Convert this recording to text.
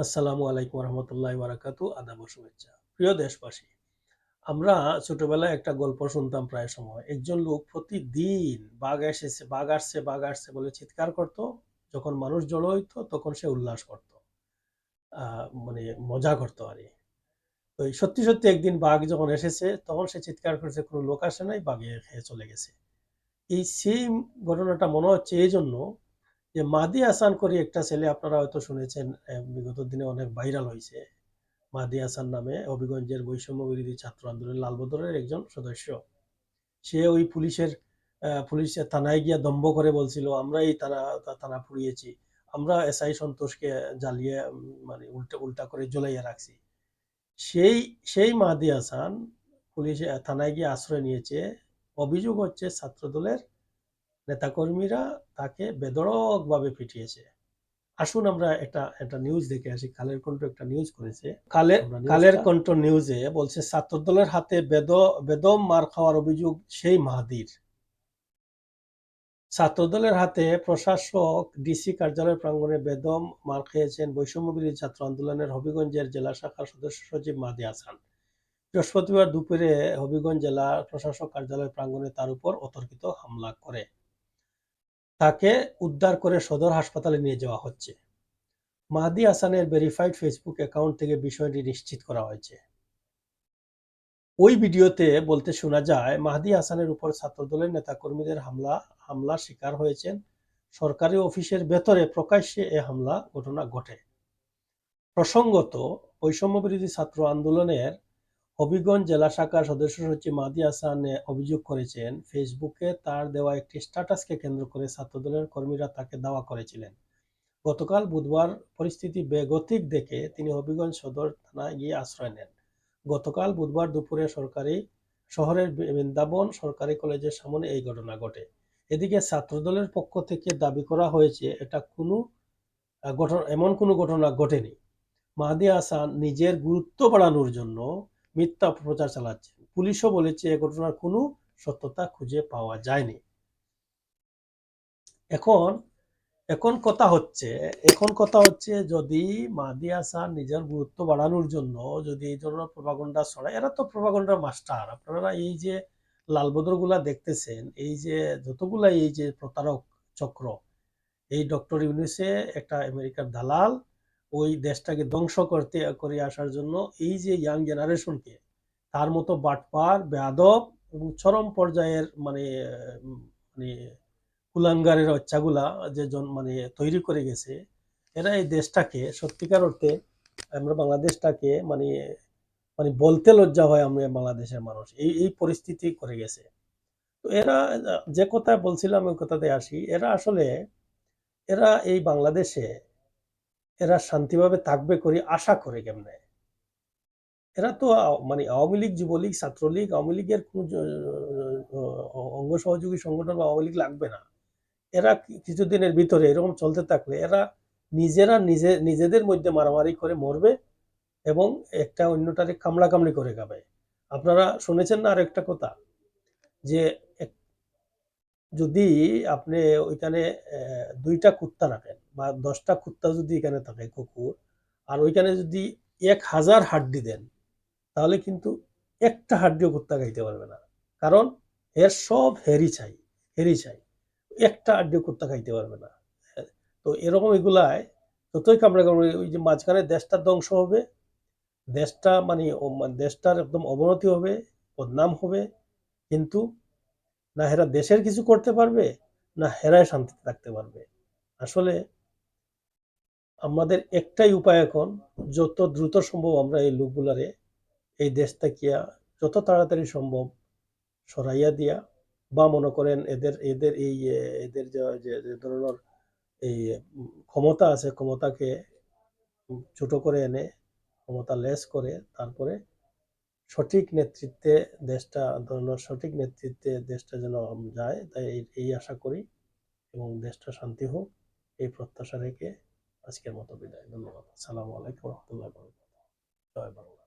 আসসালামু আলাইকুম রহমতুল্লাহ বারাকাতু। আদাব ও শুভেচ্ছা। প্রিয় দেশবাসী, আমরা ছোটবেলায় একটা গল্প শুনতাম প্রায় সময়। একজন লোক প্রতিদিন বাঘ এসেছে, বাঘ আসছে, বাঘ আসছে বলে চিৎকার করত। যখন মানুষ জড়ো হইতো তখন সে উল্লাস করত, মানে মজা করতো আর কি। তো এই সত্যি সত্যি একদিন বাঘ যখন এসেছে তখন সে চিৎকার করেছে, কোনো লোক আসে নাই, বাঘে খেয়ে চলে গেছে। এই সেম ঘটনাটা মনে হচ্ছে এই জন্য যে মাহদি হাসান করে একটা ছেলে, আপনারা হয়তো শুনেছেন, বিগত দিনে অনেক ভাইরাল হয়েছে। মাহদি হাসান নামে হবিগঞ্জের বৈষম্য বিরোধী ছাত্র আন্দোলন লালবদরের একজন সদস্য। সে ওই পুলিশের থানায় গিয়া দম্ভ করে বলছিল, আমরা এই থানা পুড়িয়েছি, আমরা এসআই সন্তোষকে জ্বালিয়ে মানে উল্টা উল্টা করে জ্বলাইয়া রাখছি। সেই সেই মাহদি হাসান পুলিশ থানায় গিয়ে আশ্রয় নিয়েছে। অভিযোগ হচ্ছে ছাত্রদলের নেতাকর্মীরা তাকে বেধড়কভাবে পিটিয়েছে। আসুন আমরা একটা একটা নিউজ দেখে আসি। কালের কণ্ঠ একটা নিউজ করেছে। কালের কণ্ঠ নিউজে বলছে, ছাত্রদলের হাতে বেদম মার খাওয়ার অভিযোগ সেই মাহাদির। ছাত্রদলের হাতে প্রশাসক ডিসি কার্যালয় প্রাঙ্গণে বেদম মার খেয়েছেন বৈষম্য বিরোধী ছাত্র আন্দোলনের হবিগঞ্জের জেলা শাখার সদস্য সচিব মাহদি হাসান। বৃহস্পতিবার দুপুরে হবিগঞ্জ জেলা প্রশাসক কার্যালয় প্রাঙ্গণে তার উপর অতর্কিত হামলা করে তাকে উদ্ধার করে সদর হাসপাতালে নিয়ে যাওয়া হচ্ছে। মাহদি হাসানের ভেরিফাইড ফেসবুক অ্যাকাউন্ট থেকে বিষয়টি নিশ্চিত করা হয়েছে। ওই ভিডিওতে বলতে শোনা যায়, মাহদি হাসানের উপর ছাত্রদলের নেতাকর্মীদের হামলার শিকার হয়েছেন। সরকারি অফিসের ভেতরে প্রকাশ্যে এ হামলা ঘটনা ঘটে। প্রসঙ্গত, বৈষম্যবিরোধী ছাত্র আন্দোলনের হবিগঞ্জ জেলা শাখার সদস্য সচিব মাহদি হাসান অভিযোগ করেছেন, ফেসবুকে তার দেওয়া একটি স্ট্যাটাসকে কেন্দ্র করে ছাত্রদলের কর্মীরা তাকে দাওয়া করেছিলেন। গতকাল বুধবার পরিস্থিতি বেগতিক দেখে তিনি হবিগঞ্জ সদর থানায় গিয়ে আশ্রয় নেন। গতকাল বুধবার দুপুরে শহরের বৃন্দাবন সরকারি কলেজের সামনে এই ঘটনা ঘটে। এদিকে ছাত্রদলের পক্ষ থেকে দাবি করা হয়েছে, এটা এমন কোনো ঘটনা ঘটেনি। মাহদি হাসান নিজের গুরুত্ব বাড়ানোর জন্য মিথ্যা অপপ্রচার চালাচ্ছেন। পুলিশও বলেছে এ ঘটনার কোনো সত্যতা খুঁজে পাওয়া যায়নি। এখন এখন কথা হচ্ছে যদি মাহদি হাসান নিজের গুরুত্ব বাড়ানোর জন্য যদি এই ধরনের প্রপাগান্ডা ছড়ায়, এরা তো প্রপাগান্ডার মাস্টার। আপনারা এই যে লালবদর গুলা দেখতেছেন, এই যে যতগুলা এই যে প্রতারক চক্র, এই ডক্টর ইউনূসে একটা আমেরিকার দালাল, ওই দেশটাকে ধ্বংস করে আসার জন্য এই যে ইয়াং জেনারেশনকে তার মতো বাটপার, বেয়াদব এবং চরম পর্যায়ের মানে কুলাঙ্গারের বাচ্চাগুলা যে মানে তৈরি করে গেছে, এরা এই দেশটাকে সত্যিকার অর্থে, আমরা বাংলাদেশটাকে মানে মানে বলতে লজ্জা হয়, আমরা বাংলাদেশের মানুষ এই এই পরিস্থিতি করে গেছে। তো এরা যে কথা বলছিলাম ওই কথাতে আসি, এরা এই বাংলাদেশে এরা শান্তিভাবে থাকবে করি আশা করে কেমনে? এরা তো মানে আওয়ামী লীগ, যুবলীগ, ছাত্রলীগ, আওয়ামী লীগের কোন অঙ্গ সহযোগী সংগঠন বা আওয়ামী লীগ লাগবে না। এরা কিছুদিনের ভিতরে এরকম চলতে থাকলে এরা নিজেদের মধ্যে মারামারি করে মরবে এবং একটা অন্যটারে কামড়াকামড়ি করে খাবে। আপনারা শুনেছেন না আর একটা কথা, যে যদি আপনি ওইখানে 2টা কুত্তা রাখেন বা 10টা কুত্তা যদি এখানে থাকে, কুকুর, আর ওইখানে যদি 1000 হাড্ডি দেন, তাহলে কিন্তু একটা হাড্ডিও কুত্তা খাইতে পারবে না। কারণ এর সব হেরি চাই, একটা হাড্ডিও কুত্তা খাইতে পারবে না। তো এরকম এগুলায় যতই কামড়াকামড়ি, ওই যে মাঝখানে দেশটা ধ্বংস হবে, দেশটার একদম অবনতি হবে, বদনাম হবে। কিন্তু না হেরা দেশের কিছু করতে পারবে, না হেরাই শান্তিতে থাকতে পারবে। আসলে আমাদের একটাই উপায় এখন, যত দ্রুত সম্ভব আমরা এই লোকগুলারে এই দেশ থেকে যত তাড়াতাড়ি সম্ভব সরাইয়া দিয়া, বা মনে করেন এদের এদের এই এদের যে ধরনের এই ক্ষমতা আছে, ক্ষমতাকে ছোট করে এনে, ক্ষমতা লেস করে, তারপরে সঠিক নেতৃত্বে দেশটা যেন যায়, তাই এই আশা করি এবং দেশটা শান্তি হোক, এই প্রত্যাশা রেখে আজকের মতো বিদায়। ধন্যবাদ। আসসালামু আলাইকুম রহমতুল্লাহ। জয় বাংলা।